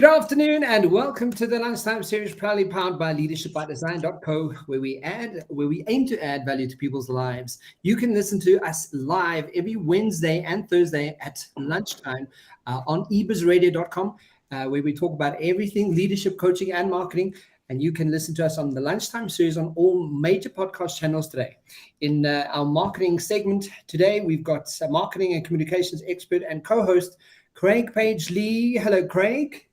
Good afternoon and welcome to the Lunchtime series, proudly powered by leadershipbydesign.co, where we aim to add value to people's lives. You can listen to us live every Wednesday and Thursday at lunchtime on ebizradio.com, where we talk about everything leadership, coaching, and marketing. And you can listen to us on the Lunchtime series on all major podcast channels today. In our marketing segment today, we've got marketing and communications expert and co-host Craig Page-Lee. Hello, Craig.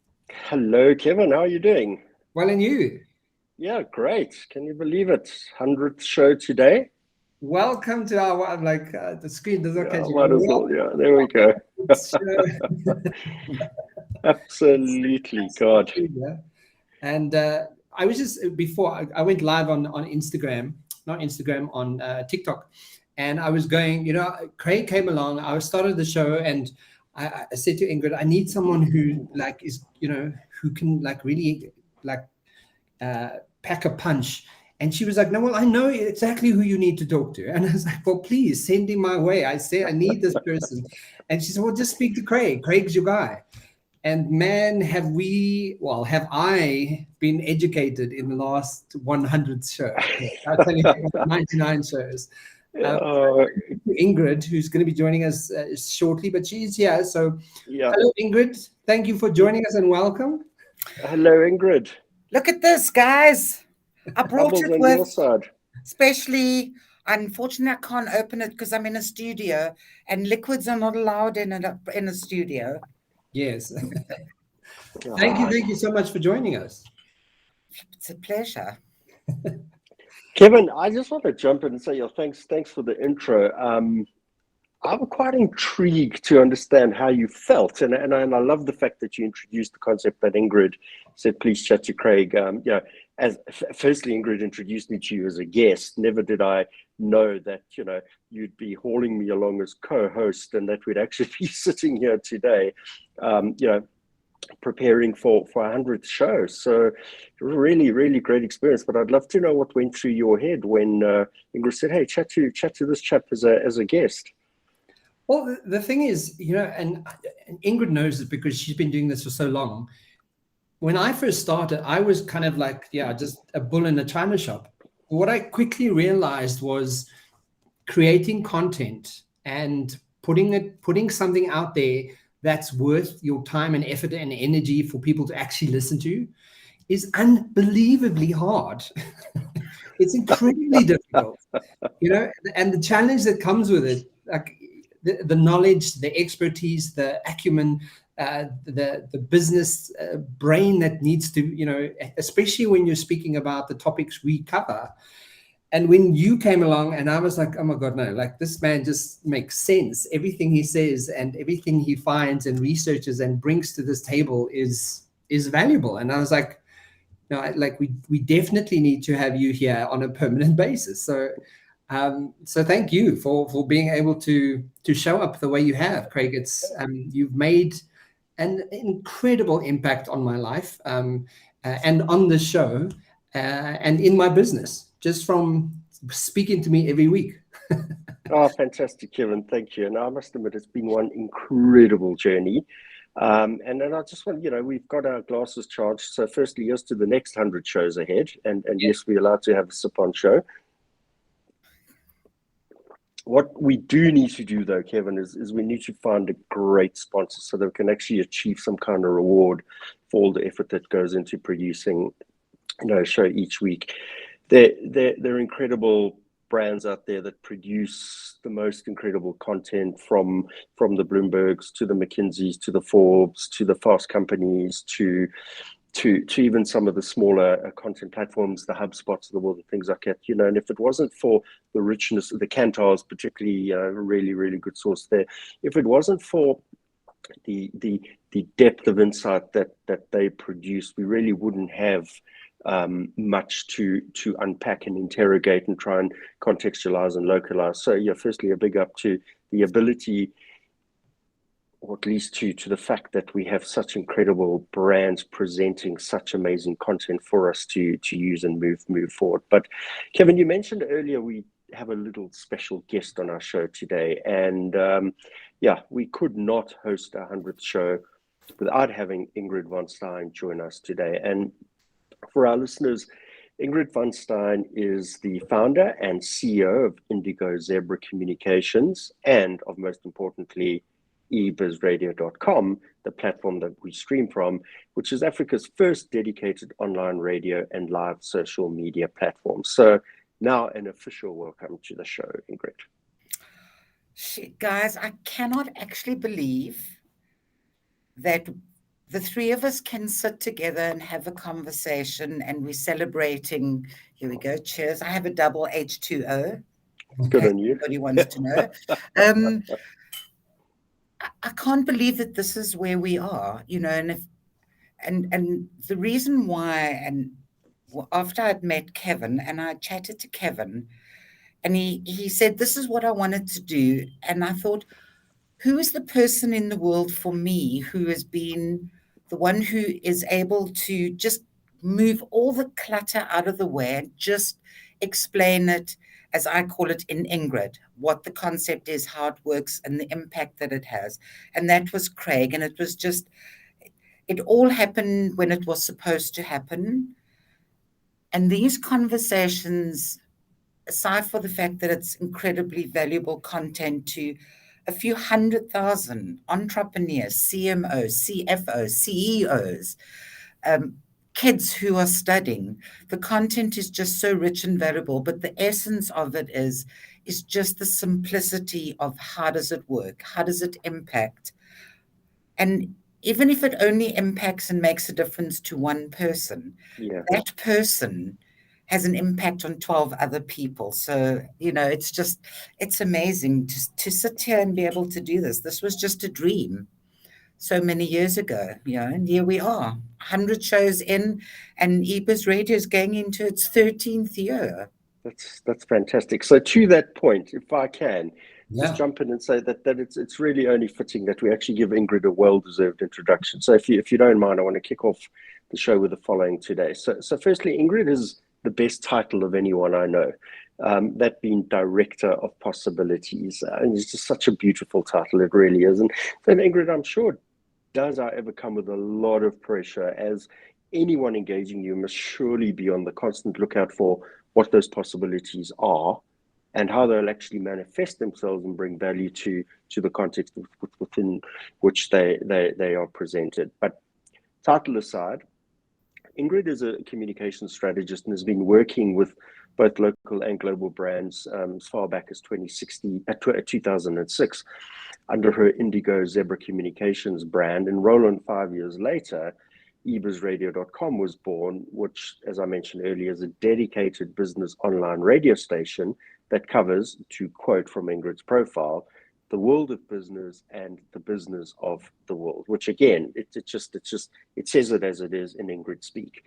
Hello, Kevin. How are you doing? Well, and you? Yeah, great. Can you believe it? 100th show today. Welcome to our, the screen does not catch you. Might as well. Yeah, there we go. Absolutely, God. And I was just, before, I went live on Instagram, not Instagram, on TikTok. And I was going, Craig came along, I started the show, and I said to Ingrid, I need someone who is, who can really pack a punch. And she was like, no, well, I know exactly who you need to talk to. And I was like, well, please send him my way. I said, I need this person. And she said, well, just speak to Craig. Craig's your guy. And man, have I been educated in the last 100 shows. I'll tell you, 99 shows. Ingrid, who's going to be joining us shortly, but she's here. So, Hello, Ingrid. Thank you for joining us and welcome. Hello, Ingrid. Look at this, guys. I brought Bubbles it on with, your side. especially, unfortunately, I can't open it because I'm in a studio and liquids are not allowed in a studio. Yes. Thank you so much for joining us. It's a pleasure. Kevin, I just want to jump in and say, thanks for the intro. I'm quite intrigued to understand how you felt, and I love the fact that you introduced the concept that Ingrid said, please chat to Craig. Firstly, Ingrid introduced me to you as a guest. Never did I know that you'd be hauling me along as co-host, and that we'd actually be sitting here today, preparing for 100th show. So it was a really, really great experience. But I'd love to know what went through your head when Ingrid said, hey, chat to this chap as a guest. Well, the thing is, and Ingrid knows it because she's been doing this for so long. When I first started, I was kind of just a bull in a china shop. What I quickly realized was creating content and putting something out there that's worth your time and effort and energy for people to actually listen to is unbelievably hard. It's incredibly difficult, and the challenge that comes with it, the knowledge, the expertise, the acumen, the business brain that needs to, especially when you're speaking about the topics we cover. And when you came along and I was like, oh my God, no, this man just makes sense. Everything he says and everything he finds and researches and brings to this table is valuable. And I was like, no, we definitely need to have you here on a permanent basis. So thank you for being able to show up the way you have, Craig. It's you've made an incredible impact on my life and on the show and in my business, just from speaking to me every week. Oh, fantastic, Kevin. Thank you. And I must admit, it's been one incredible journey. And then I just want, we've got our glasses charged. So firstly, here's to the next 100 shows ahead. And yes, we're allowed to have a sip-on show. What we do need to do, though, Kevin, is we need to find a great sponsor so that we can actually achieve some kind of reward for all the effort that goes into producing, a show each week. There are incredible brands out there that produce the most incredible content, from the Bloombergs to the McKinseys to the Forbes to the Fast Companies to even some of the smaller content platforms, the HubSpots of the world and things like that, and if it wasn't for the richness of the Cantars, particularly a really, really good source there, if it wasn't for the depth of insight that they produce, we really wouldn't have much to unpack and interrogate and try and contextualize and localize. So firstly, a big up to the ability, or at least to the fact that we have such incredible brands presenting such amazing content for us to use and move forward. But Kevin, you mentioned earlier we have a little special guest on our show today, and we could not host our 100th show without having Ingrid von Stein join us today. And for our listeners, Ingrid von Stein is the founder and CEO of Indigo Zebra Communications and, of most importantly, EBizRadio.com, the platform that we stream from, which is Africa's first dedicated online radio and live social media platform. So now an official welcome to the show, Ingrid. Shit, guys, I cannot actually believe that the three of us can sit together and have a conversation, and we're celebrating. Here we go. Cheers. I have a double H2O. Good on you. Anybody wants to know. I can't believe that this is where we are, and the reason why, and after I'd met Kevin and I chatted to Kevin, and he said, this is what I wanted to do. And I thought, who is the person in the world for me who has been the one who is able to just move all the clutter out of the way and just explain it, as I call it, in Ingrid, what the concept is, how it works, and the impact that it has. And that was Craig. And it was just, it all happened when it was supposed to happen. And these conversations, aside for the fact that it's incredibly valuable content to a few 100,000 entrepreneurs, CMOs, CFOs, CEOs, kids who are studying, the content is just so rich and valuable. But the essence of it is just the simplicity of how does it work? How does it impact? And even if it only impacts and makes a difference to one person, that person has an impact on 12 other people. So, it's amazing to sit here and be able to do this. This was just a dream so many years ago, and here we are, 100 shows in, and EBiz Radio is going into its 13th year. That's fantastic. So to that point, if I can, just jump in and say that it's really only fitting that we actually give Ingrid a well-deserved introduction. So if you don't mind, I want to kick off the show with the following today. So firstly, Ingrid is the best title of anyone I know, that being Director of Possibilities. And it's just such a beautiful title, it really is. And then Ingrid, I'm sure, does ever come with a lot of pressure, as anyone engaging you must surely be on the constant lookout for what those possibilities are and how they'll actually manifest themselves and bring value to the context within which they are presented. But title aside, Ingrid is a communications strategist and has been working with both local and global brands as far back as 2006 under her Indigo Zebra Communications brand. And roll on 5 years later, EBizRadio.com was born, which, as I mentioned earlier, is a dedicated business online radio station that covers, to quote from Ingrid's profile, the world of business and the business of the world, which again, it says it as it is in Ingrid speak.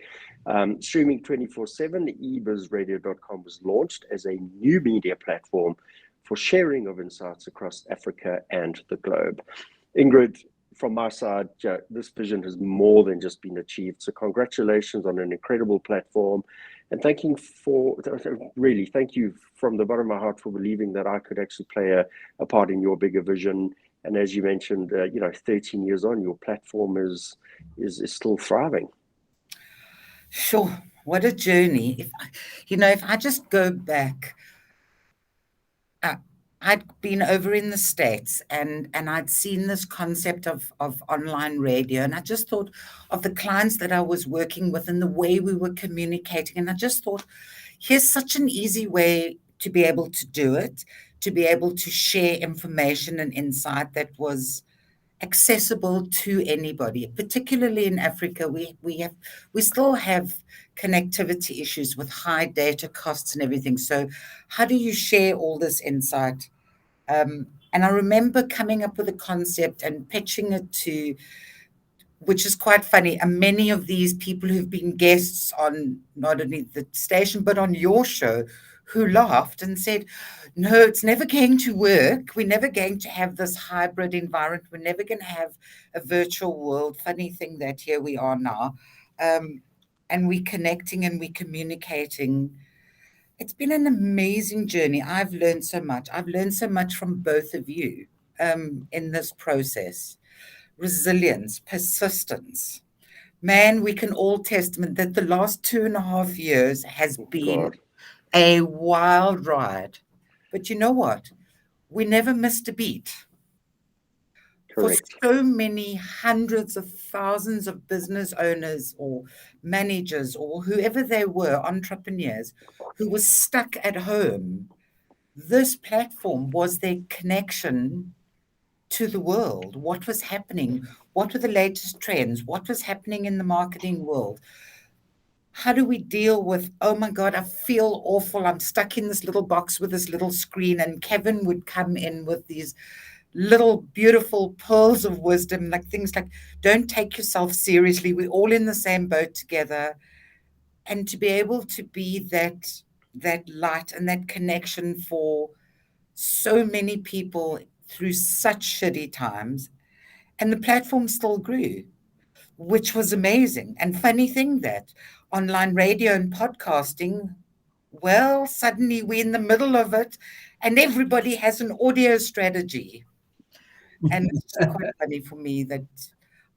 Streaming 24/7, EBizRadio.com was launched as a new media platform for sharing of insights across Africa and the globe. Ingrid, from my side, this vision has more than just been achieved. So congratulations on an incredible platform. And thank you from the bottom of my heart for believing that I could actually play a part in your bigger vision. And as you mentioned, 13 years on, your platform is still thriving. Sure. What a journey. If I just go back, I'd been over in the States and I'd seen this concept of online radio. And I just thought of the clients that I was working with and the way we were communicating. And I just thought, here's such an easy way to be able to do it, to be able to share information and insight that was accessible to anybody, particularly in Africa. We still have connectivity issues with high data costs and everything. So how do you share all this insight? And I remember coming up with a concept and pitching it to, which is quite funny, and many of these people who've been guests on not only the station, but on your show, who laughed and said, no, it's never going to work. We're never going to have this hybrid environment. We're never going to have a virtual world. Funny thing that here we are now. And we're connecting and we're communicating. It's been an amazing journey. I've learned so much. I've learned so much from both of you in this process. resilience, persistence. Man, we can all testament that the last 2.5 years has been God, a wild ride. But you know what? We never missed a beat. For correct. so many hundreds of thousands of business owners or managers or whoever they were, entrepreneurs, who were stuck at home, this platform was their connection to the world. What was happening? What were the latest trends? What was happening in the marketing world? How do we deal with, oh my God, I feel awful. I'm stuck in this little box with this little screen. And Kevin would come in with these little beautiful pearls of wisdom, like things like, don't take yourself seriously. We're all in the same boat together. And to be able to be that light and that connection for so many people through such shitty times. And the platform still grew, which was amazing. And funny thing that online radio and podcasting, well, suddenly we're in the middle of it and everybody has an audio strategy. And it's just quite funny for me that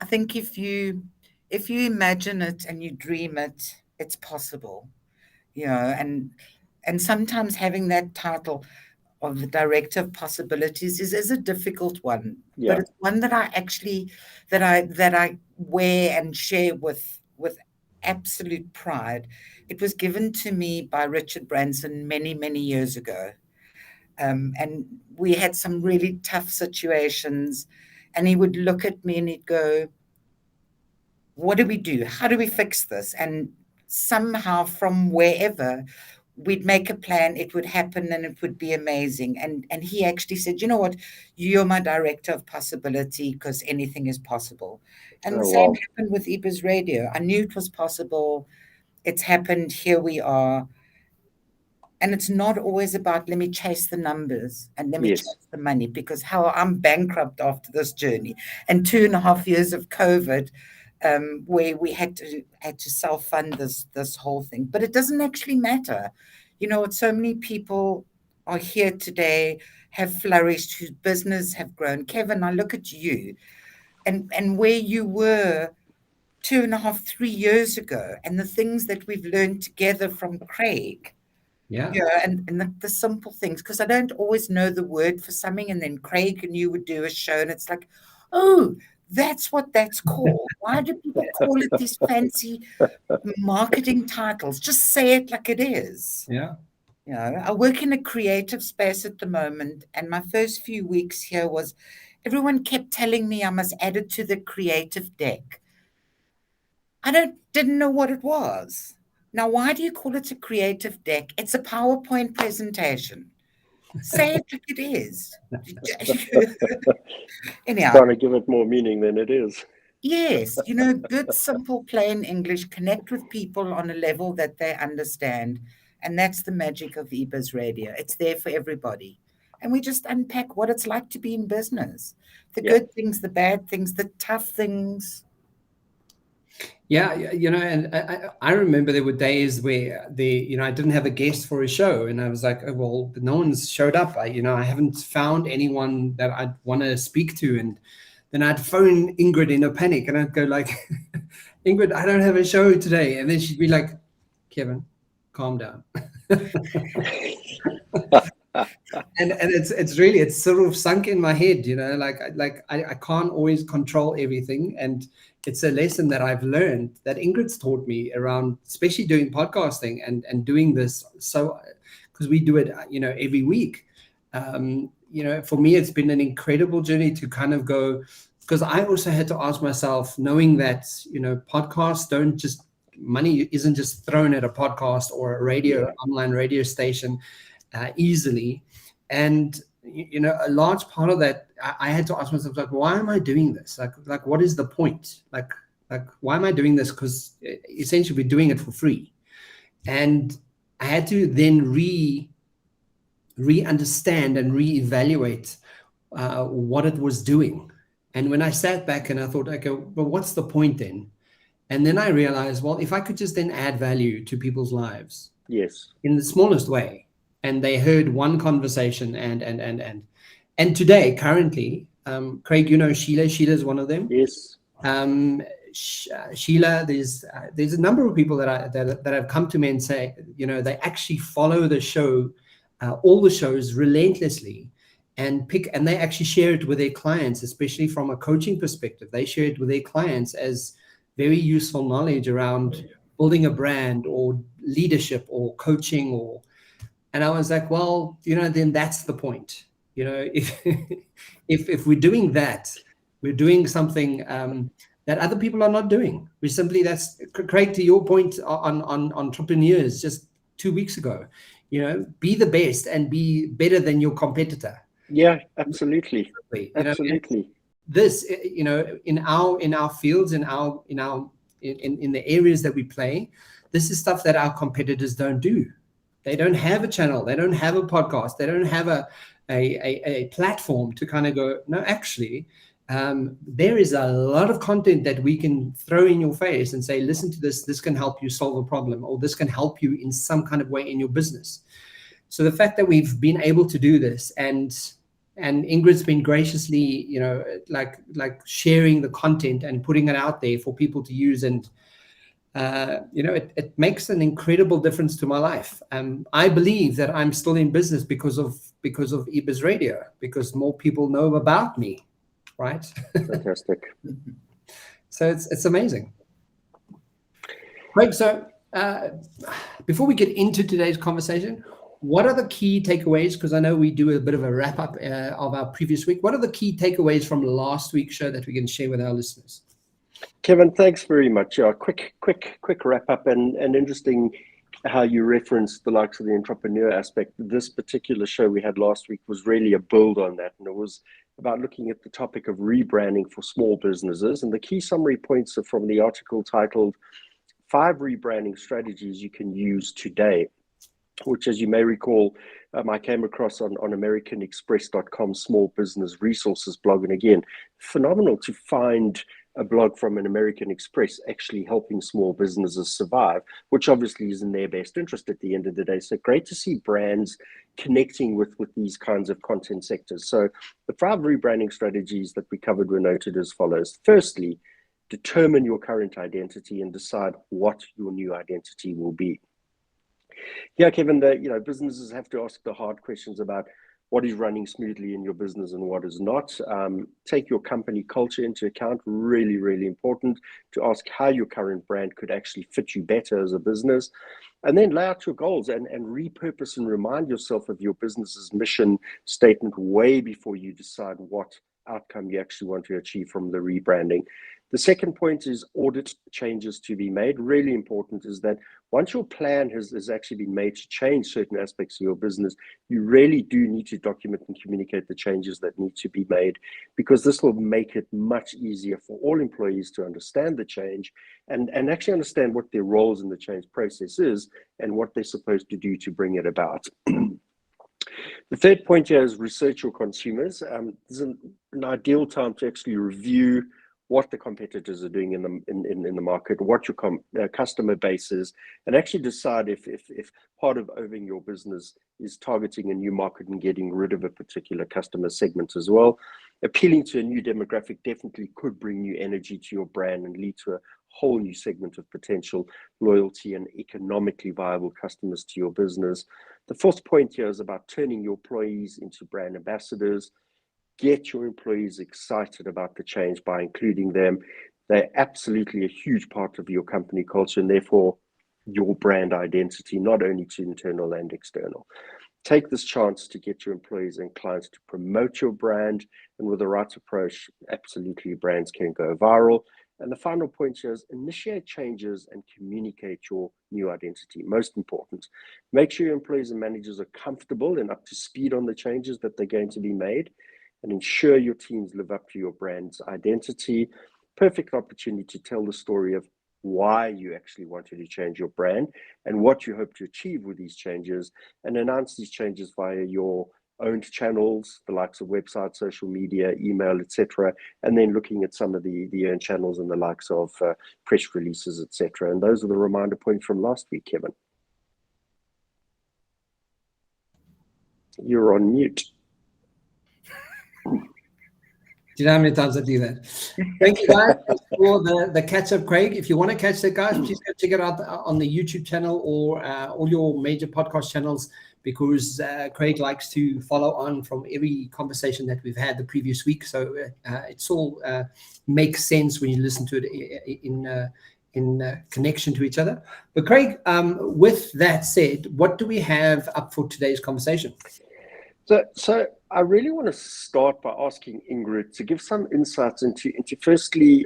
I think if you imagine it and you dream it, it's possible, and sometimes having that title of the director of possibilities is a difficult one, Yeah. but it's one that I actually that I wear and share with absolute pride. It was given to me by Richard Branson many years ago, and we had some really tough situations, and he would look at me and he'd go, "What do we do? How do we fix this?" And somehow from wherever we'd make a plan, it would happen and it would be amazing. And he actually said, you know what, you're my director of possibility because anything is possible. And the same happened with EBiz Radio. I knew it was possible. It's happened. Here we are. And it's not always about, let me chase the numbers and let me chase the money, because hell, I'm bankrupt after this journey. And 2.5 years of COVID, where we had to self-fund this whole thing. But it doesn't actually matter. So many people are here today, have flourished, whose business have grown. Kevin, I look at you and where you were 2.5, 3 years ago, and the things that we've learned together from Craig. Yeah. And the simple things, because I don't always know the word for something, and then Craig and you would do a show and it's like, oh, that's what that's called. Why do people call it these fancy marketing titles? Just say it like it is. Yeah. I work in a creative space at the moment, and my first few weeks here was everyone kept telling me I must add it to the creative deck. I didn't know what it was. Now, why do you call it a creative deck? It's a PowerPoint presentation. Say it like it is. Anyhow, Trying to give it more meaning than it is. Yes, good, simple, plain English. Connect with people on a level that they understand. And that's the magic of EBiz Radio. It's there for everybody. And we just unpack what it's like to be in business. The good things, the bad things, the tough things. Yeah, and I remember there were days where I didn't have a guest for a show, and I was like, oh, well, no one's showed up. I haven't found anyone that I'd want to speak to, and then I'd phone Ingrid in a panic, and I'd go like, Ingrid, I don't have a show today, and then she'd be like, Kevin, calm down. And it's sort of sunk in my head, like I can't always control everything. And it's a lesson that I've learned that Ingrid's taught me around, especially doing podcasting and doing this. So, because we do it, every week. For me, it's been an incredible journey to kind of go, because I also had to ask myself, knowing that, podcasts don't just, money isn't just thrown at a podcast or a online radio station easily. And, a large part of that, I had to ask myself, like, why am I doing this? Like, what is the point? Like, why am I doing this? Because essentially we're doing it for free. And I had to then re-understand and re-evaluate what it was doing. And when I sat back and I thought, okay, but what's the point then? And then I realized, well, if I could just then add value to people's lives, yes, in the smallest way, and they heard one conversation and today, currently, Craig, you know Sheila. Sheila's one of them. Yes. Sheila, there's a number of people that have come to me and say, they actually follow the show, all the shows relentlessly, and they actually share it with their clients, especially from a coaching perspective. They share it with their clients as very useful knowledge around building a brand or leadership or coaching and I was like, well, then that's the point. If we're doing that, we're doing something that other people are not doing. That's Craig, to your point on entrepreneurs just 2 weeks ago, be the best and be better than your competitor. Yeah, absolutely. Absolutely. This, in our fields, in the areas that we play, this is stuff that our competitors don't do. They don't have a channel. They don't have a podcast. They don't have a platform to kind of go, no, actually, there is a lot of content that we can throw in your face and say, listen to this. This can help you solve a problem, or this can help you in some kind of way in your business. So the fact that we've been able to do this, and Ingrid's been graciously, like sharing the content and putting it out there for people to use, and it makes an incredible difference to my life. I believe that I'm still in business because of EBiz Radio, because more people know about me, right? Fantastic. So it's amazing. Great. So before we get into today's conversation, what are the key takeaways? Because I know we do a bit of a wrap up of our previous week. What are the key takeaways from last week's show that we can share with our listeners? Kevin, thanks very much. Quick wrap up, and interesting how you referenced the likes of the entrepreneur aspect. This particular show we had last week was really a build on that, and it was about looking at the topic of rebranding for small businesses. And the key summary points are from the article titled 5 Rebranding Strategies You Can Use Today, which, as you may recall, I came across on AmericanExpress.com small business resources blog. And again, phenomenal to find a blog from an American Express actually helping small businesses survive, which obviously is in their best interest at the end of the day. So great to see brands connecting with these kinds of content sectors. So the 5 rebranding strategies that we covered were noted as follows. Firstly, determine your current identity and decide what your new identity will be. Yeah, Kevin, businesses have to ask the hard questions about what is running smoothly in your business and what is not. Take your company culture into account, really, really important to ask how your current brand could actually fit you better as a business. And then lay out your goals and repurpose and remind yourself of your business's mission statement way before you decide what outcome you actually want to achieve from the rebranding. The second point is audit changes to be made. Really important is that once your plan has actually been made to change certain aspects of your business, you really do need to document and communicate the changes that need to be made, because this will make it much easier for all employees to understand the change and actually understand what their roles in the change process is and what they're supposed to do to bring it about. The third point here is research your consumers. This is an ideal time to actually review what the competitors are doing in the market, what your customer base is, and actually decide if part of owning your business is targeting a new market and getting rid of a particular customer segment as well. Appealing to a new demographic definitely could bring new energy to your brand and lead to a whole new segment of potential loyalty and economically viable customers to your business. The fourth point here is about turning your employees into brand ambassadors. Get your employees excited about the change by including them. They're absolutely a huge part of your company culture and therefore your brand identity, not only to internal and external. Take this chance to get your employees and clients to promote your brand, and with the right approach, absolutely brands can go viral. And the final point here is initiate changes and communicate your new identity. Most important, make sure your employees and managers are comfortable and up to speed on the changes that they're going to be made, and ensure your teams live up to your brand's identity. Perfect opportunity to tell the story of why you actually wanted to change your brand and what you hope to achieve with these changes, and announce these changes via your owned channels, the likes of websites, social media, email, etc., and then looking at some of the earned channels and the likes of press releases, etc. And those are the reminder points from last week, Kevin. You're on mute. Do you know how many times I do that? Thank you guys for the catch up, Craig. If you want to catch that, guys, please go check it out on the YouTube channel or all your major podcast channels, because Craig likes to follow on from every conversation that we've had the previous week. So it's all makes sense when you listen to it in connection to each other. But Craig, with that said, what do we have up for today's conversation? So I really want to start by asking Ingrid to give some insights into firstly,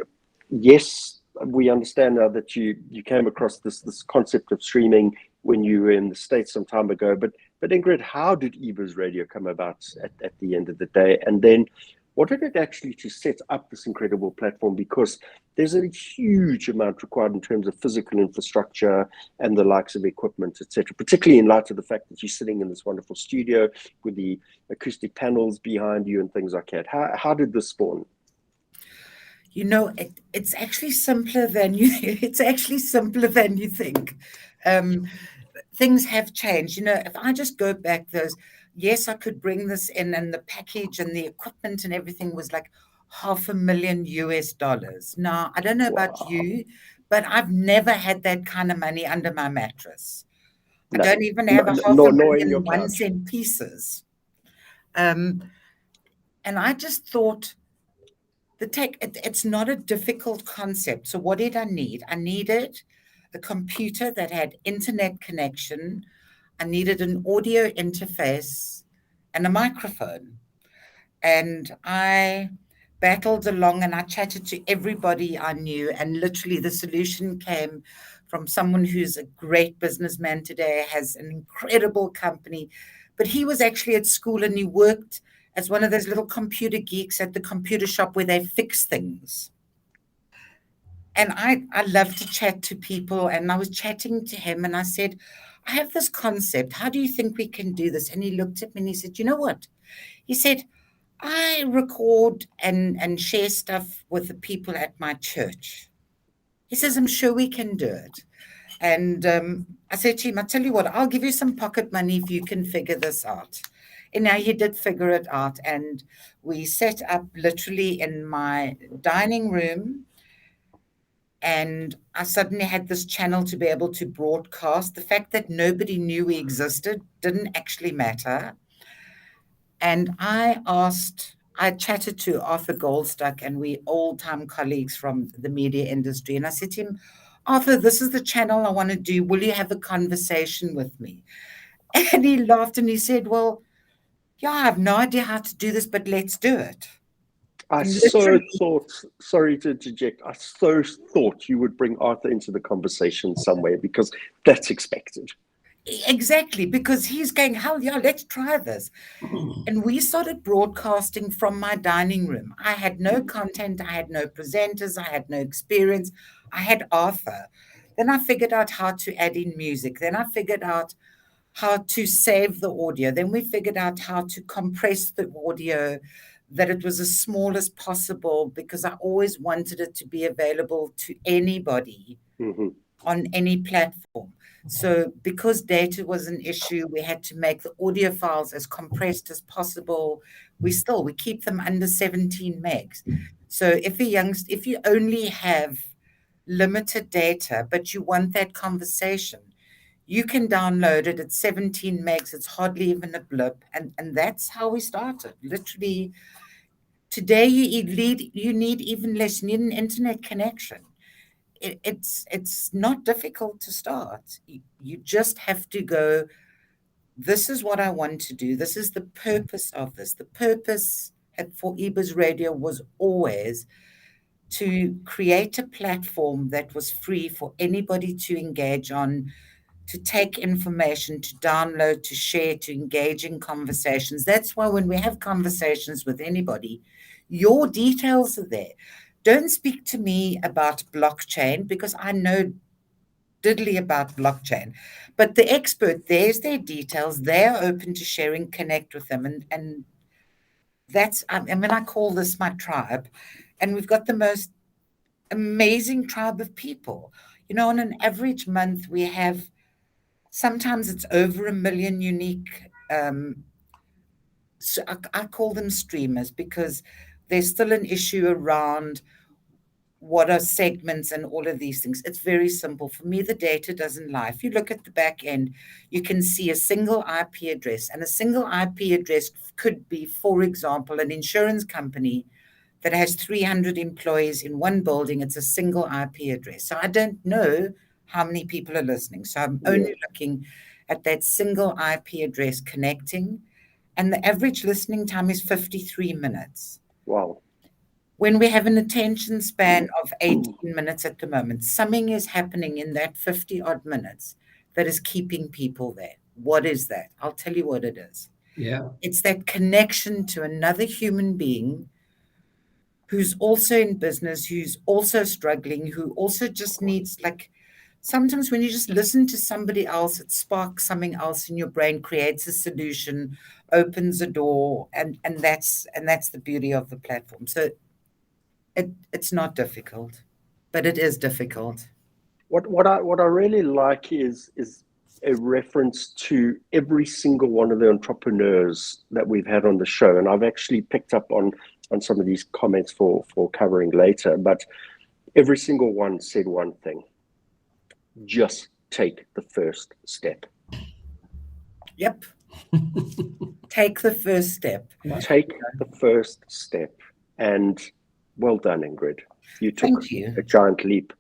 yes, we understand now that you came across this concept of streaming when you were in the States some time ago, but Ingrid, how did EBiz Radio come about at the end of the day? And then what did it actually to set up this incredible platform? Because there's a huge amount required in terms of physical infrastructure and the likes of equipment, etc., particularly in light of the fact that you're sitting in this wonderful studio with the acoustic panels behind you and things like that. How did this spawn? You know, it's actually simpler than you think. Things have changed. You know, if I just go back yes, I could bring this in, and the package and the equipment and everything was like $500,000 US. Now, I don't know about you, but I've never had that kind of money under my mattress. I don't even have a $500,000 1-cent pieces. And I just thought, it's not a difficult concept. So what did I need? I needed a computer that had internet connection. I needed an audio interface and a microphone. And I battled along and I chatted to everybody I knew. And literally the solution came from someone who's a great businessman today, has an incredible company. But he was actually at school and he worked as one of those little computer geeks at the computer shop where they fix things. And I love to chat to people. And I was chatting to him and I said, I have this concept. How do you think we can do this? And he looked at me and he said, you know what? He said, I record and share stuff with the people at my church. He says, I'm sure we can do it. And I said to him, I tell you what, I'll give you some pocket money if you can figure this out. And now he did figure it out. And we set up literally in my dining room. And I suddenly had this channel to be able to broadcast. The fact that nobody knew we existed didn't actually matter. And I chatted to Arthur Goldstuck, and we old-time colleagues from the media industry. And I said to him, Arthur, this is the channel I want to do. Will you have a conversation with me? And he laughed and he said, well, yeah, I have no idea how to do this, but let's do it. I so thought, sorry to interject, I so thought you would bring Arthur into the conversation somewhere, because that's expected. Exactly, because he's going, hell yeah, let's try this. And we started broadcasting from my dining room. I had no content, I had no presenters, I had no experience. I had Arthur. Then I figured out how to add in music. Then I figured out how to save the audio. Then we figured out how to compress the audio, that it was as small as possible, because I always wanted it to be available to anybody on any platform. So because data was an issue, we had to make the audio files as compressed as possible. We keep them under 17 megs. So if you only have limited data, but you want that conversation, you can download it at 17 megs. It's hardly even a blip. And that's how we started. Literally, today you need even less. You need an internet connection. It's not difficult to start. You just have to go, this is what I want to do. This is the purpose of this. The purpose for EBiz Radio was always to create a platform that was free for anybody to engage on, to take information, to download, to share, to engage in conversations. That's why when we have conversations with anybody, your details are there. Don't speak to me about blockchain, because I know diddly about blockchain. But the expert, there's their details. They're open to sharing, connect with them. And that's, I call this my tribe. And we've got the most amazing tribe of people. You know, on an average month, we have, sometimes it's over 1 million unique, so I call them streamers, because there's still an issue around what are segments and all of these things. It's very simple. For me, the data doesn't lie. If you look at the back end, you can see a single IP address, and a single IP address could be, for example, an insurance company that has 300 employees in one building. It's a single IP address. So I don't know how many people are listening. So I'm only looking at that single IP address connecting, and the average listening time is 53 minutes. Wow. When we have an attention span of 18 minutes at the moment, something is happening in that 50 odd minutes that is keeping people there. What is that? I'll tell you what it is. Yeah. It's that connection to another human being who's also in business, who's also struggling, who also just needs, like, sometimes when you just listen to somebody else, it sparks something else in your brain, creates a solution, opens a door, and that's the beauty of the platform. So it's not difficult, but it is difficult. What I really like is a reference to every single one of the entrepreneurs that we've had on the show, and I've actually picked up on some of these comments for covering later. But every single one said one thing: just take the first step. Yep. Take the first step. Take the first step. And well done, Ingrid. You took a giant leap.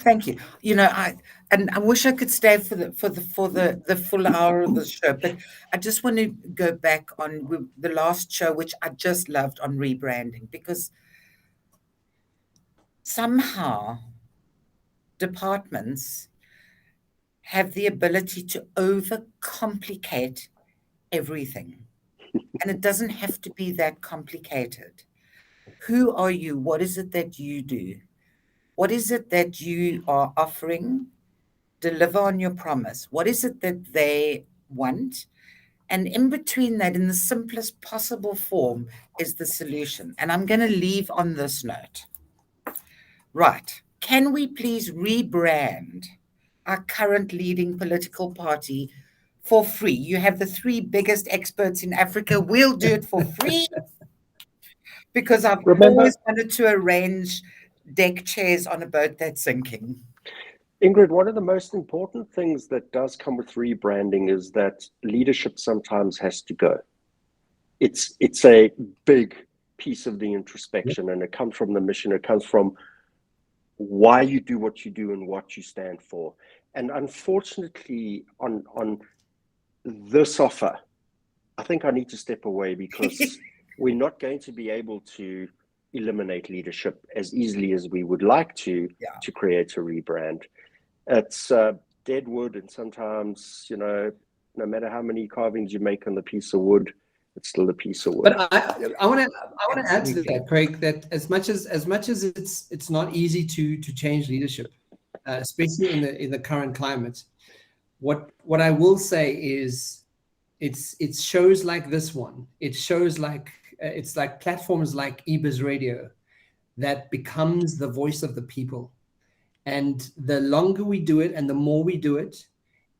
Thank you. You know, I wish I could stay for the full hour of the show, but I just want to go back on the last show, which I just loved, on rebranding, because somehow departments have the ability to overcomplicate everything, and it doesn't have to be that complicated. Who are you? What is it that you do? What is it that you are offering? Deliver on your promise. What is it that they want? And in between that, in the simplest possible form, is the solution. And I'm going to leave on this note. Right. Can we please rebrand our current leading political party for free? You have the 3 biggest experts in Africa. We'll do it for free. Because I've always wanted to arrange deck chairs on a boat that's sinking. Ingrid, one of the most important things that does come with rebranding is that leadership sometimes has to go. It's a big piece of the introspection, and it comes from the mission. It comes from why you do what you do and what you stand for. And unfortunately, on this offer, I think I need to step away, because we're not going to be able to eliminate leadership as easily as we would like to create a rebrand. It's dead wood, and sometimes, you know, no matter how many carvings you make on the piece of wood, it's still a piece of wood. But I want to add to that, Craig, that as much as it's not easy to change leadership, especially in the current climate, what I will say is it's shows like this one. It shows like it's like platforms like EBiz Radio that becomes the voice of the people. And the longer we do it, and the more we do it,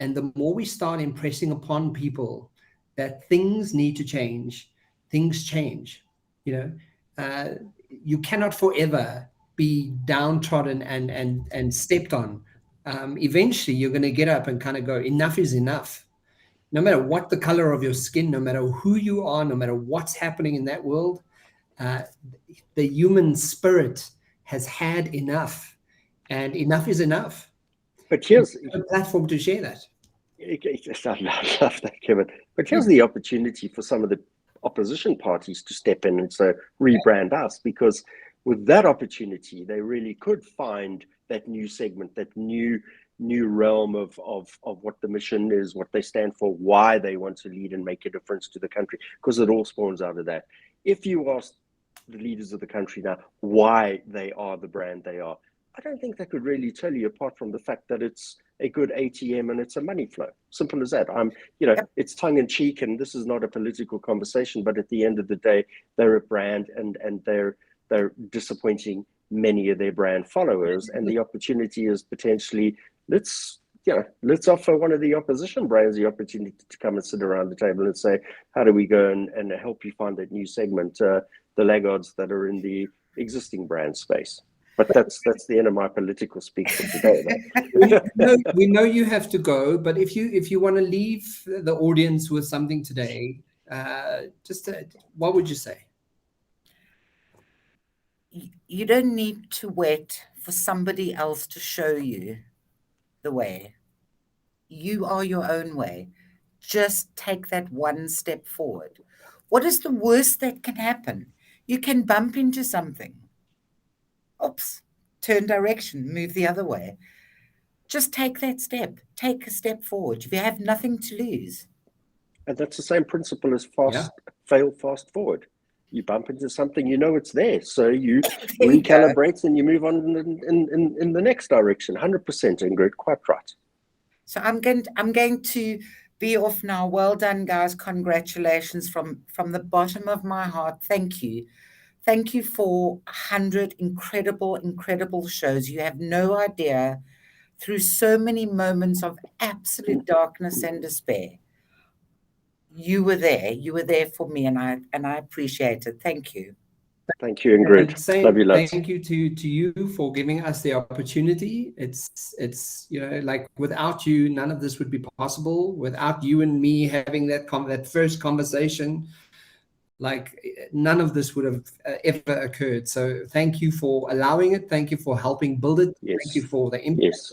and the more we start impressing upon people that things need to change, things change. You know, you cannot forever be downtrodden and stepped on. Eventually, you're going to get up and kind of go, enough is enough. No matter what the color of your skin, no matter who you are, no matter what's happening in that world, the human spirit has had enough, and enough is enough. But here's a platform to share that. I love that, Kevin. But here's the opportunity for some of the opposition parties to step in and say, rebrand us, because with that opportunity, they really could find that new segment, that new realm of what the mission is, what they stand for, why they want to lead and make a difference to the country, because it all spawns out of that. If you ask the leaders of the country now why they are the brand they are, I don't think they could really tell you, apart from the fact that it's a good ATM and it's a money flow. Simple as that. It's tongue in cheek, and this is not a political conversation, but at the end of the day, they're a brand, and they're disappointing many of their brand followers. And the opportunity is potentially, let's offer one of the opposition brands the opportunity to come and sit around the table and say, how do we go and help you find that new segment? the laggards that are in the existing brand space. But that's the end of my political speak for today. We know you have to go, but if you want to leave the audience with something today, what would you say? You don't need to wait for somebody else to show you the way. You are your own way. Just take that one step forward. What is the worst that can happen? You can bump into something. Oops, turn direction, move the other way. Just take that step. Take a step forward. You have nothing to lose. And that's the same principle as fail, fast forward. You bump into something, you know it's there. So you recalibrate and you move on in the next direction. 100%, Ingrid, quite right. So I'm going to be off now. Well done, guys. Congratulations from the bottom of my heart. Thank you. Thank you for 100 incredible shows. You have no idea, through so many moments of absolute darkness and despair, you were there. You were there for me, and I appreciate it. Thank you. Thank you, Ingrid. Love you lots. Thank you to you for giving us the opportunity. It's like without you, none of this would be possible. Without you and me having that first conversation, like none of this would have ever occurred. So thank you for allowing it. Thank you for helping build it. Yes. Thank you for the impact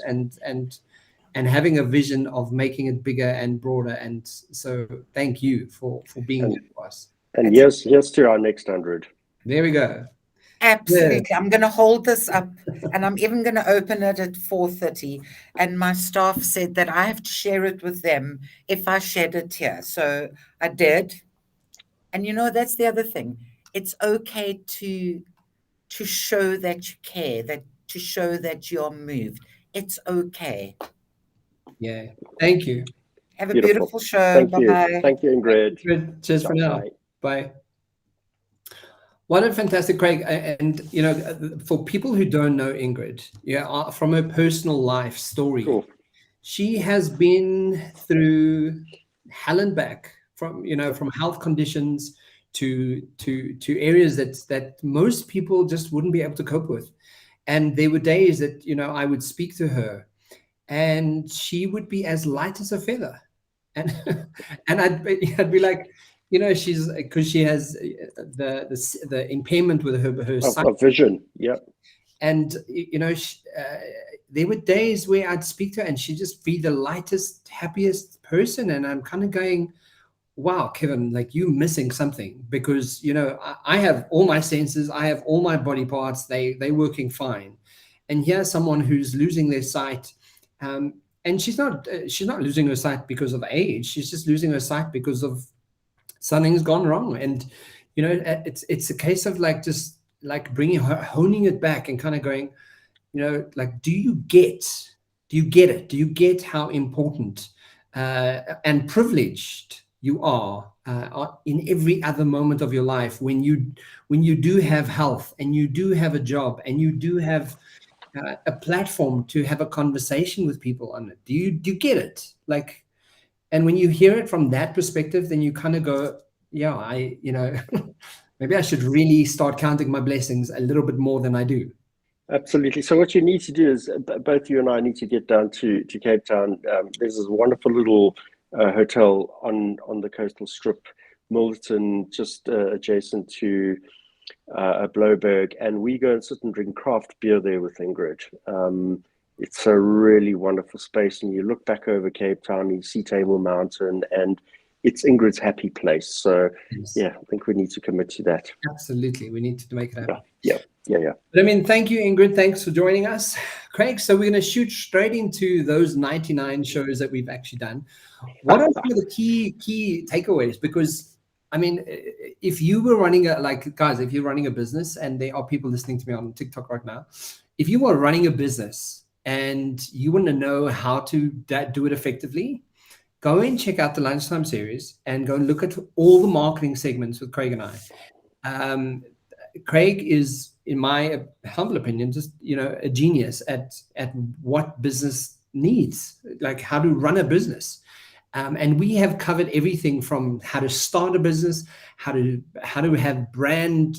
and having a vision of making it bigger and broader. And so thank you for being here for us. And here's to our next 100. There we go. Absolutely. Yeah. I'm going to hold this up, and I'm even going to open it at 4:30. And my staff said that I have to share it with them if I shared it here. So I did. And that's the other thing. It's okay to show that you care, to show that you're moved. It's okay. Yeah. Thank you. Have a beautiful show. Thank Bye-bye. you. Thank you, Ingrid. Cheers for now. Bye. What a fantastic, Craig. And, for people who don't know Ingrid, from her personal life story, cool. She has been through hell and back, from health conditions to areas that most people just wouldn't be able to cope with. And there were days that, I would speak to her and she would be as light as a feather. And I'd be like, she's, because she has the impairment with her sight. Of vision, yeah. And there were days where I'd speak to her and she'd just be the lightest, happiest person. And I'm kind of going, wow, Kevin, like you're missing something, because I have all my senses, I have all my body parts, they're working fine. And here's someone who's losing their sight. And she's not losing her sight because of age. She's just losing her sight because of something's gone wrong. And it's a case of just bringing her, honing it back and kind of going, do you get it? Do you get how important and privileged you are in every other moment of your life when you do have health and you do have a job and you do have a platform to have a conversation with people on it? Do you get it? And when you hear it from that perspective, then you kind of go, yeah, maybe I should really start counting my blessings a little bit more than I do. Absolutely. So what you need to do is both you and I need to get down to Cape Town. There's this wonderful little hotel on the coastal strip, Milton, just adjacent to Bloberg, and we go and sit and drink craft beer there with Ingrid. It's a really wonderful space, and you look back over Cape Town, you see Table Mountain, and it's Ingrid's happy place. So yes. Yeah, I think we need to commit to that. Absolutely, we need to make it happen. Yeah. But thank you, Ingrid. Thanks for joining us, Craig. So we're going to shoot straight into those 99 shows that we've actually done. What are some of the key takeaways? Because if you were running if you're running a business, and there are people listening to me on TikTok right now, if you were running a business and you want to know how to do it effectively, go and check out the Lunchtime series and go and look at all the marketing segments with Craig and I. Craig is, in my humble opinion, just a genius at what business needs, like how to run a business. And we have covered everything from how to start a business, how to have brand,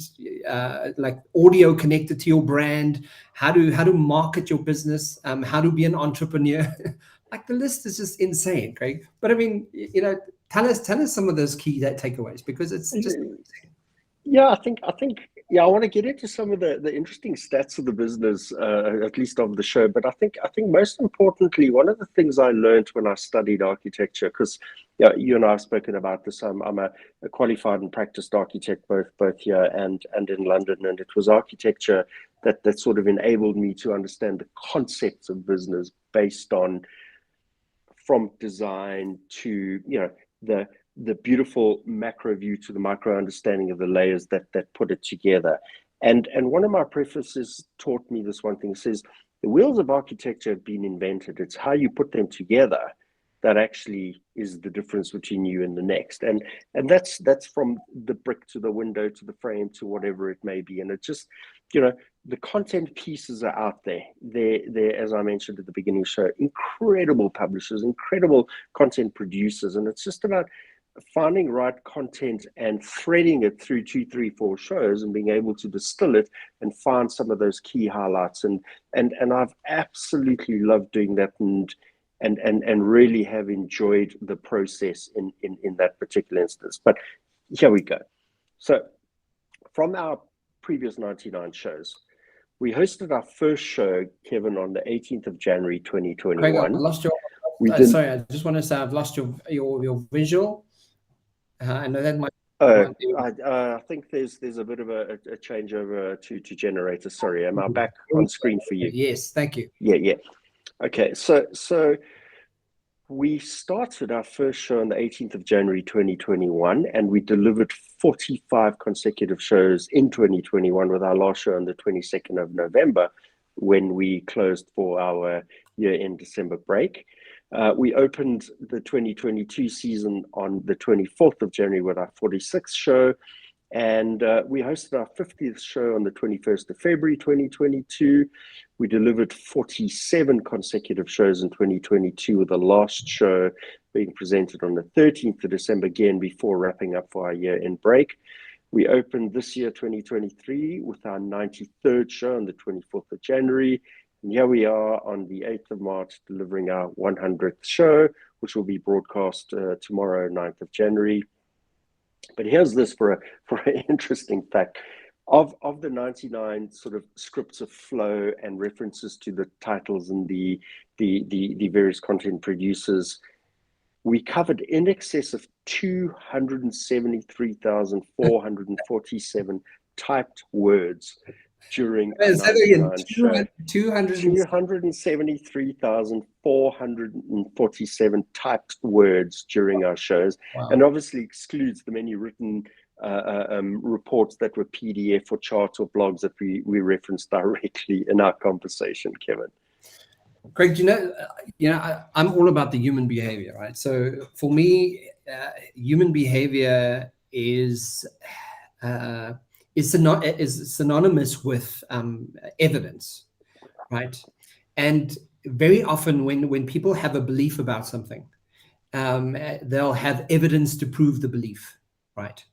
like audio connected to your brand, how to market your business, how to be an entrepreneur. Like the list is just insane, Craig. But I mean, tell us some of those key takeaways, because it's just yeah, I think I want to get into some of the interesting stats of the business, at least of the show. But I think most importantly, one of the things I learned when I studied architecture, because you and I have spoken about this. I'm a qualified and practiced architect both here and in London, and it was architecture that sort of enabled me to understand the concepts of business based on, from design to the beautiful macro view to the micro understanding of the layers that put it together. And one of my prefaces taught me this one thing. It says, the wheels of architecture have been invented. It's how you put them together that actually is the difference between you and the next. And that's from the brick to the window to the frame to whatever it may be. And it just, the content pieces are out there. They're, as I mentioned at the beginning of the show, incredible publishers, incredible content producers. And it's just about finding right content and threading it through 2, 3, 4 shows and being able to distill it and find some of those key highlights. And I've absolutely loved doing that and really have enjoyed the process in that particular instance. But here we go. So from our previous 99 shows, we hosted our first show, Kevin, on the 18th of January 2021. Craig, I lost your. Sorry, I just want to say I've lost your visual. I know that might. I think there's a bit of a changeover to generator. Sorry, am I back on screen for you? Yes, thank you. Yeah. Okay, so we started our first show on the 18th of January 2021, and we delivered 45 consecutive shows in 2021, with our last show on the 22nd of November, when we closed for our year-end December break. We opened the 2022 season on the 24th of January with our 46th show, and we hosted our 50th show on the 21st of February 2022. We delivered 47 consecutive shows in 2022, with the last show being presented on the 13th of December, again before wrapping up for our year-end break. We opened this year, 2023, with our 93rd show on the 24th of January. And here we are on the 8th of March, delivering our 100th show, which will be broadcast tomorrow, 9th of January. But here's this for an interesting fact. Of the 99 sort of scripts of flow and references to the titles and the various content producers, we covered in excess of 273,447 typed words during 273,447 typed words during our shows. Wow. And obviously excludes the many written reports that were PDF or charts or blogs that we referenced directly in our conversation, Kevin. Craig, I'm all about the human behavior, right? So for me, human behavior is synonymous with evidence, right? And very often when people have a belief about something, they'll have evidence to prove the belief, right?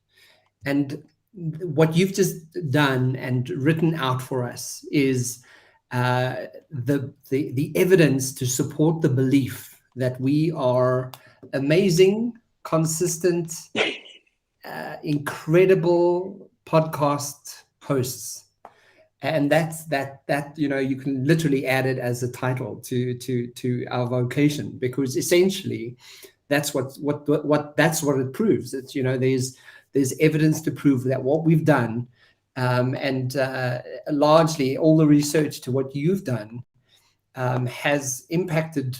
And what you've just done and written out for us is the evidence to support the belief that we are amazing, consistent, incredible podcast hosts. And that you can literally add it as a title to our vocation, because essentially that's what it proves. It's there's evidence to prove that what we've done, and largely all the research to what you've done has impacted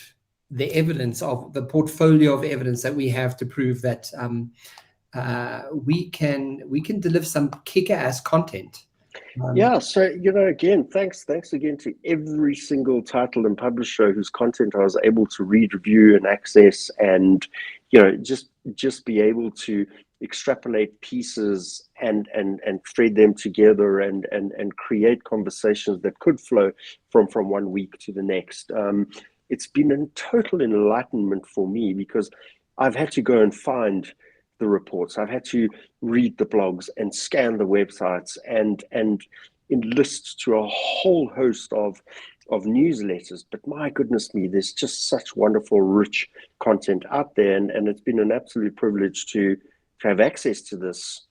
the evidence of the portfolio of evidence that we have to prove that we can deliver some kick-ass content. So again, thanks again to every single title and publisher whose content I was able to read, review, and access, and just be able to extrapolate pieces and thread them together and create conversations that could flow from one week to the next. It's been a total enlightenment for me, because I've had to go and find the reports. I've had to read the blogs and scan the websites and enlist to a whole host of newsletters. But my goodness me, there's just such wonderful, rich content out there. And it's been an absolute privilege to have access to this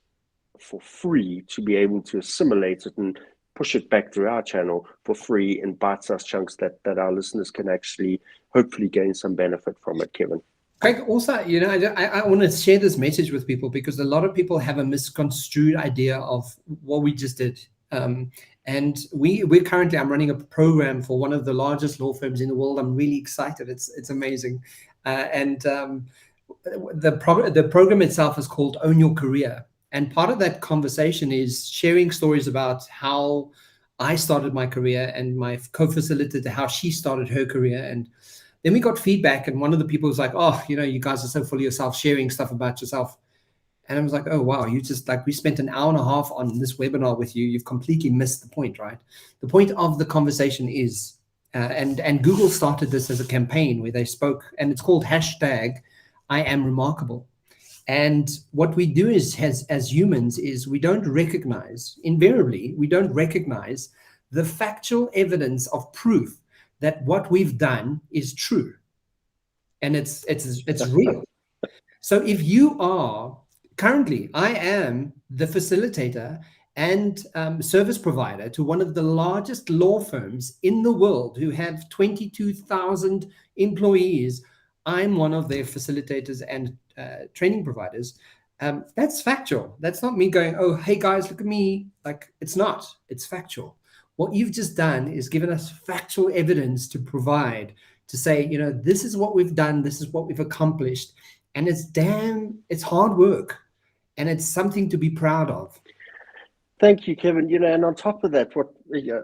for free, to be able to assimilate it and push it back through our channel for free in bite-sized chunks that our listeners can actually hopefully gain some benefit from it, Kevin. Craig, also, I want to share this message with people because a lot of people have a misconstrued idea of what we just did. And we're currently, I'm running a program for one of the largest law firms in the world. I'm really excited. It's amazing. The program itself is called Own Your Career. And part of that conversation is sharing stories about how I started my career and my co-facilitator, how she started her career. And then we got feedback, and one of the people was like, oh, you guys are so full of yourself, sharing stuff about yourself. And I was like, oh, wow, you just we spent an hour and a half on this webinar with you. You've completely missed the point, right? The point of the conversation is, and Google started this as a campaign where they spoke, and it's called #IamRemarkable. And what we do is, as humans, is we don't recognize the factual evidence of proof that what we've done is true, and it's real. So if you are currently, I am the facilitator and service provider to one of the largest law firms in the world who have 22,000 employees. I'm one of their facilitators and training providers. That's factual. That's not me going, oh, hey guys, look at me. It's not. It's factual. What you've just done is given us factual evidence to provide, to say, this is what we've done, this is what we've accomplished, and it's hard work, and it's something to be proud of. Thank you, Kevin. And on top of that,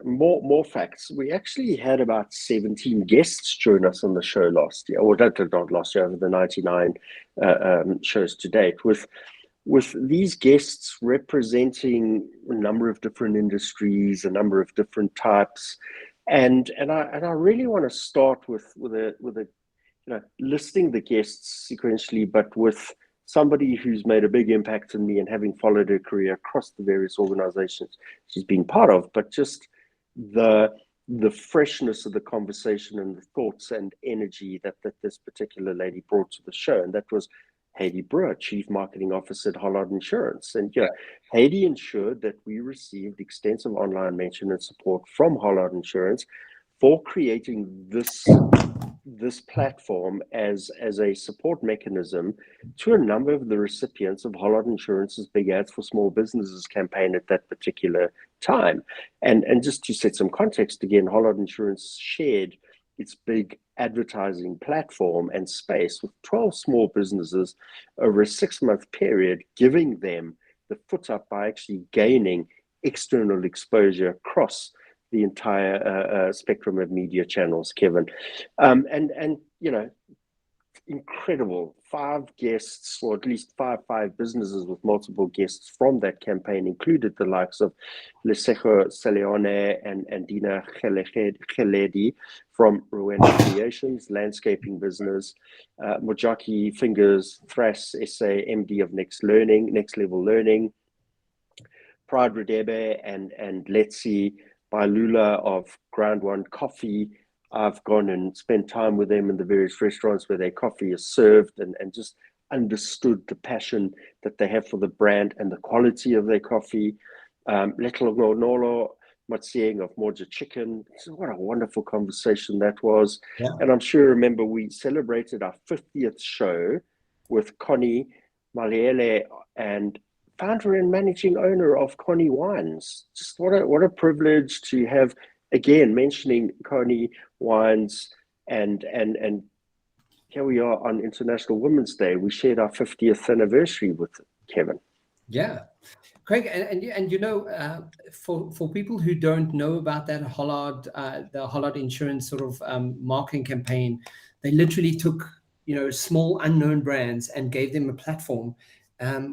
more facts. We actually had about 17 guests join us on the show last year, or not last year, over the 99 shows to date, with these guests representing a number of different industries, a number of different types, and I really want to start with a listing the guests sequentially, but with somebody who's made a big impact on me and having followed her career across the various organizations she's been part of, but just the freshness of the conversation and the thoughts and energy that this particular lady brought to the show, and that was Heidi Brewer, Chief Marketing Officer at Hollard Insurance. And Heidi ensured that we received extensive online mention and support from Hollard Insurance for creating this platform as a support mechanism to a number of the recipients of Hollard Insurance's Big Ads for Small Businesses campaign at that particular time. And just to set some context again, Hollard Insurance shared its big advertising platform and space with 12 small businesses over a 6-month period, giving them the foot up by actually gaining external exposure across the entire spectrum of media channels, Kevin. And incredible 5 guests, or at least five businesses with multiple guests from that campaign included the likes of Lesego Seleone and Dina Kheledi from Rwanda Creations, landscaping business, Mojaki Fingers, Thras SA, MD of Next Level Learning, Pride Radebe and Letzi Bailula of Ground One Coffee. I've gone and spent time with them in the various restaurants where their coffee is served and just understood the passion that they have for the brand and the quality of their coffee. Letlo Nolo Matsieng of Moja Chicken. What a wonderful conversation that was. Yeah. And I'm sure you remember we celebrated our 50th show with Connie Maliele, and founder and managing owner of Connie Wines. Just what a privilege to have, again, mentioning Connie Wines, and here we are on International Women's Day. We shared our 50th anniversary with Kevin. Yeah, Craig, and for people who don't know about that Hollard, the Hollard Insurance sort of marketing campaign, they literally took small unknown brands and gave them a platform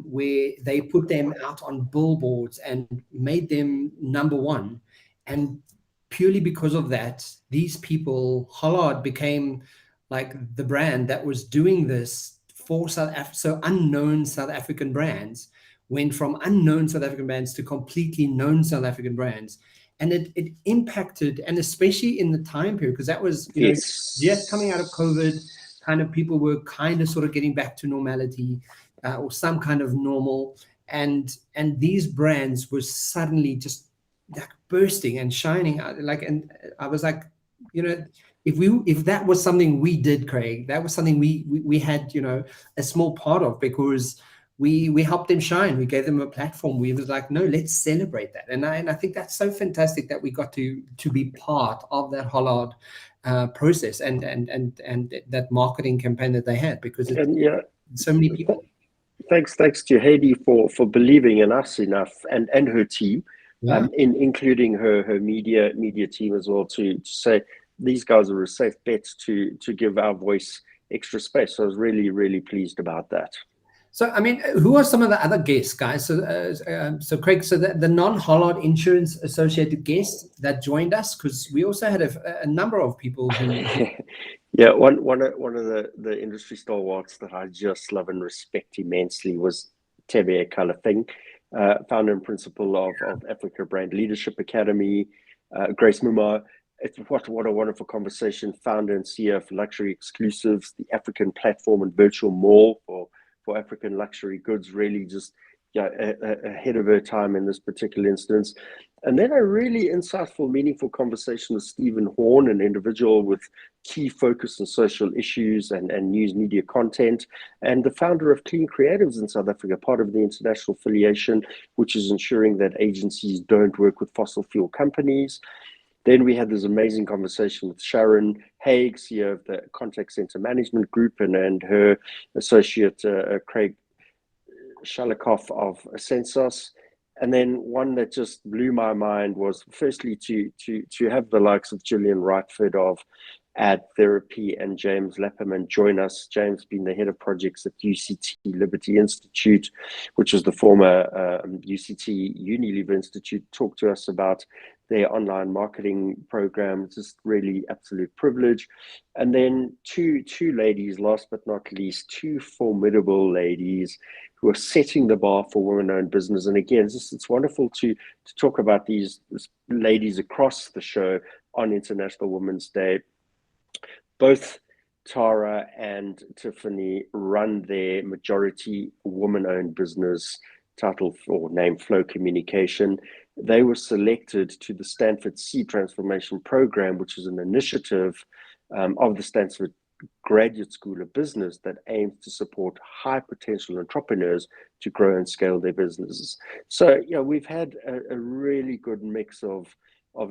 where they put them out on billboards and made them number one. And purely because of that, these people, Hollard became like the brand that was doing this for so unknown South African brands went from unknown South African brands to completely known South African brands. And it impacted, and especially in the time period, because that was, you know, just coming out of COVID, kind of people were kind of sort of getting back to normality, or some kind of normal. And these brands were suddenly just like bursting and shining out. Like, and I was like, you know, if that was something we did, Craig, that was something we had, you know, a small part of, because we helped them shine. We gave them a platform. We was like, no, let's celebrate that. And I think that's so fantastic that we got to be part of that Hollard process and that marketing campaign that they had, because so many people. Thanks to Heidi for believing in us enough, and her team, in including her media team as well, to say these guys are a safe bet to give our voice extra space. So I was really, really pleased about that. So, I mean, who are some of the other guests, guys? So Craig, so the non-Hollard Insurance Associated guests that joined us, because we also had a number of people who... Yeah, one of the industry stalwarts that I just love and respect immensely was Tebe Kalafing, founder and principal of Africa Brand Leadership Academy. Grace Muma, what a wonderful conversation. Founder and CEO of Luxury Exclusives, the African platform and virtual mall for African luxury goods, really just ahead of her time in this particular instance. And then a really insightful, meaningful conversation with Stephen Horn, an individual with key focus on social issues and news media content, and the founder of Clean Creatives in South Africa, part of the international affiliation, which is ensuring that agencies don't work with fossil fuel companies. Then we had this amazing conversation with Sharon Haig, CEO of the Contact Center Management Group, and her associate, Craig Shalikoff of Sensos. And then one that just blew my mind was, firstly, to have the likes of Gillian Rightford of Ad Therapy and James Lapperman join us. James being the head of projects at UCT Liberty Institute, which is the former UCT Unilever Institute, talk to us about their online marketing program. It's just really absolute privilege. And then two ladies, last but not least, two formidable ladies who are setting the bar for women-owned business. And again, it's wonderful to talk about these ladies across the show on International Women's Day. Both Tara and Tiffany run their majority woman-owned business, titled or named Flow Communication. They were selected to the Stanford Seed Transformation Program, which is an initiative of the Stanford Graduate School of Business that aims to support high potential entrepreneurs to grow and scale their businesses. So, we've had a really good mix of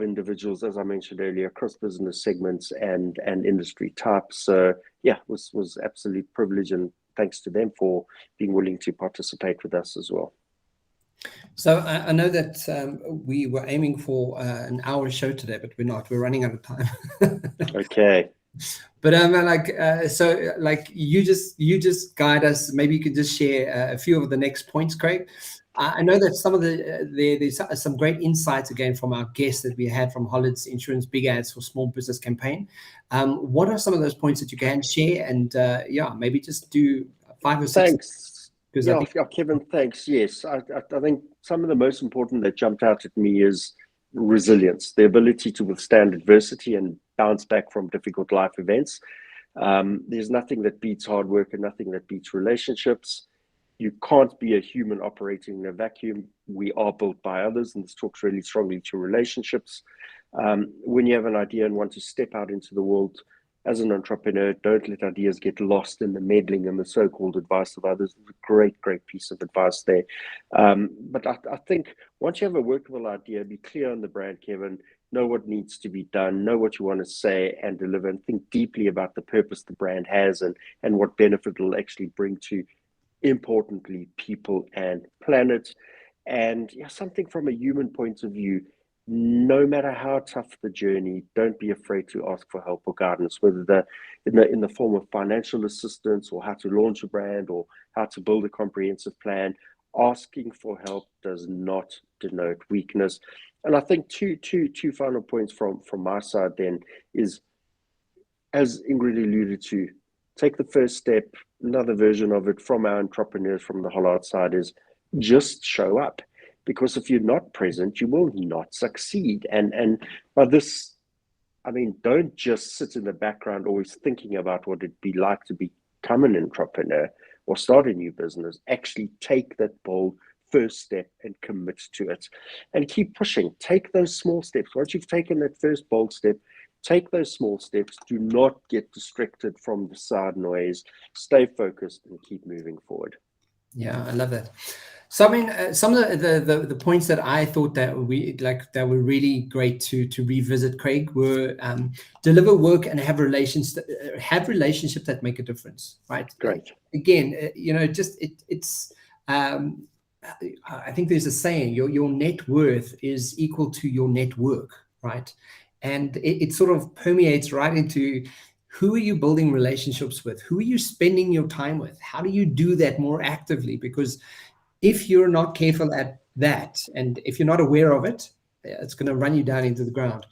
individuals, as I mentioned earlier, across business segments and industry types. So, it was absolute privilege, and thanks to them for being willing to participate with us as well. So I know that we were aiming for an hour show today, but we're not. We're running out of time. Okay. But you just guide us. Maybe you could just share a few of the next points, Craig. I know that some of there's some great insights again from our guests that we had from Hollard's Insurance Big Ads for Small Business campaign. What are some of those points that you can share? And maybe just do 5 or 6. Thanks. Kevin, thanks. Yes, I think some of the most important that jumped out at me is resilience, the ability to withstand adversity and bounce back from difficult life events. There's nothing that beats hard work and nothing that beats relationships. You can't be a human operating in a vacuum. We are built by others, and this talks really strongly to relationships. When you have an idea and want to step out into the world as an entrepreneur, don't let ideas get lost in the meddling and the so-called advice of others. It's a great, great piece of advice there. But I think once you have a workable idea, be clear on the brand, Kevin, know what needs to be done, know what you want to say and deliver, and think deeply about the purpose the brand has and what benefit it will actually bring to, importantly, people and planet. And something from a human point of view, no matter how tough the journey, don't be afraid to ask for help or guidance, whether in the form of financial assistance or how to launch a brand or how to build a comprehensive plan. Asking for help does not denote weakness. And I think two final points from my side then is, as Ingrid alluded to, take the first step. Another version of it from our entrepreneurs from the whole outside is just show up, because if you're not present, you will not succeed. And by this, I mean, don't just sit in the background always thinking about what it'd be like to become an entrepreneur or start a new business. Actually take that bold first step and commit to it, and keep pushing. Take those small steps. Once you've taken that first bold step, take those small steps. Do not get distracted from the side noise. Stay focused and keep moving forward. Yeah, I love that. So I mean, some of the points that I thought that were really great to revisit, Craig, were deliver work and have relationships that make a difference, right? Great. Again, it's I think there's a saying: your net worth is equal to your network, right? And it sort of permeates right into who are you building relationships with? Who are you spending your time with? How do you do that more actively? Because if you're not careful at that, and if you're not aware of it, it's going to run you down into the ground.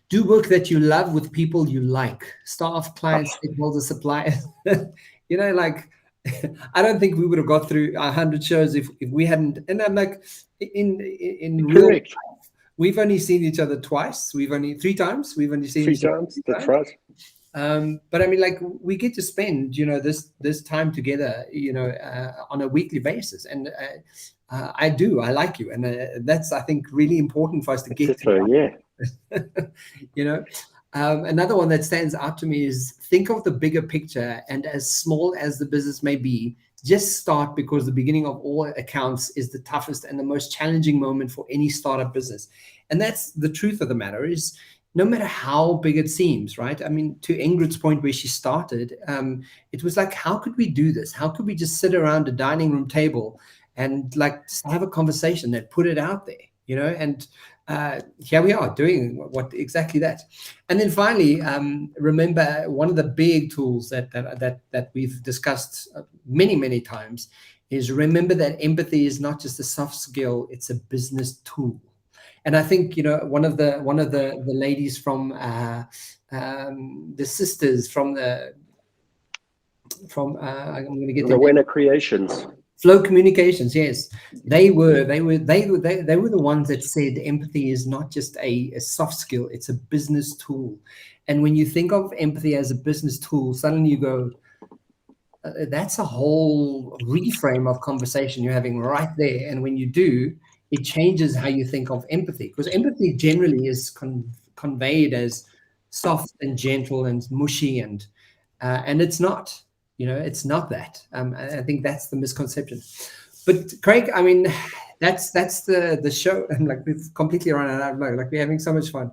Do work that you love with people you like, staff, clients, stakeholders, suppliers. Like, I don't think we would have got through 100 shows if we hadn't. And I'm like, in real life, we've only seen each other twice. We've only 3 times. We've only seen three times. That's right. But I mean, like, we get to spend, this time together, on a weekly basis. And I like you. And that's, I think, really important for us to get to. Yeah. Another one that stands out to me is think of the bigger picture, and as small as the business may be, just start, because the beginning of all accounts is the toughest and the most challenging moment for any startup business. And that's the truth of the matter, is no matter how big it seems, right? I mean, to Ingrid's point where she started, it was like, how could we do this? How could we just sit around a dining room table and just have a conversation and put it out there, and here we are doing what exactly that. And then finally, remember, one of the big tools that we've discussed many times is remember that empathy is not just a soft skill; it's a business tool. And I think one of the ladies from the sisters from I'm going to get the Winner Creations. Flow Communications, yes, they were the ones that said empathy is not just a soft skill; it's a business tool. And when you think of empathy as a business tool, suddenly you go, that's a whole reframe of conversation you're having right there. And when you do, it changes how you think of empathy, because empathy generally is conveyed as soft and gentle and mushy, and it's not. It's not that. I think that's the misconception. But Craig, I mean, that's the show. And we've completely run out of time. We're having so much fun.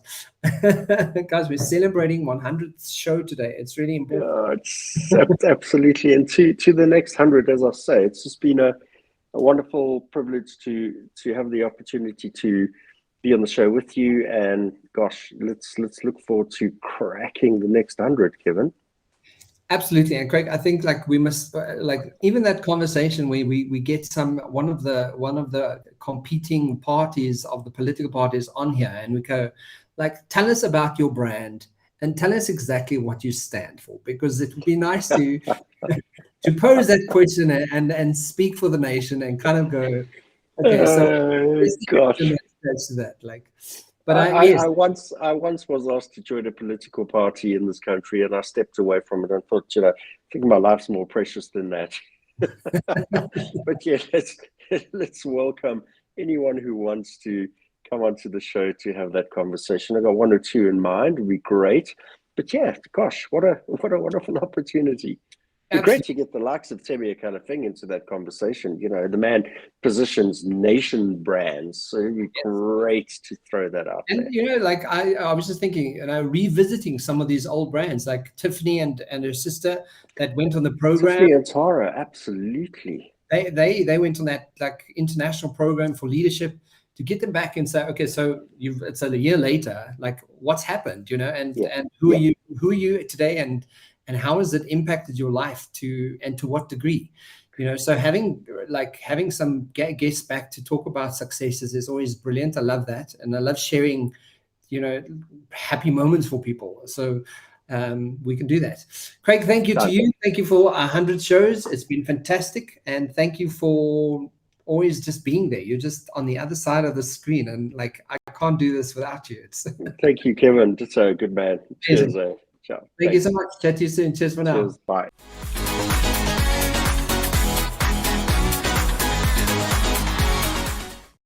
Guys, we're celebrating 100th show today. It's really important. It's absolutely. And to the next 100, as I say, it's just been a wonderful privilege to have the opportunity to be on the show with you. And gosh, let's look forward to cracking the next 100, Kevin. Absolutely. And Craig, I think we must even that conversation where we get one of the competing parties of the political parties on here, and we go tell us about your brand and tell us exactly what you stand for, because it would be nice to pose that question and speak for the nation and kind of go, okay, so gosh. To that, But I once was asked to join a political party in this country, and I stepped away from it and thought, I think my life's more precious than that. But yeah, let's welcome anyone who wants to come onto the show to have that conversation. I got 1 or 2 in mind. Would be great. But yeah, gosh, what a wonderful opportunity. It's great to get the likes of Temi kind of thing into that conversation. The man positions nation brands, so it'd be great to throw that out there. And I was just thinking, revisiting some of these old brands like Tiffany and her sister that went on the program. Tiffany and Tara, absolutely. They went on that international program for leadership, to get them back and say, okay, so it's a year later, what's happened, and who are you today, and how has it impacted your life to what degree? So having some guests back to talk about successes is always brilliant. I love that. And I love sharing, happy moments for people. So we can do that. Craig, thank you to you. Thank you for 100 shows. It's been fantastic. And thank you for always just being there. You're just on the other side of the screen. And like, I can't do this without you. Thank you, Kevin. Just a good man. Cheers. Thank you so much. Chat to you soon. Cheers for now. Cheers. Bye.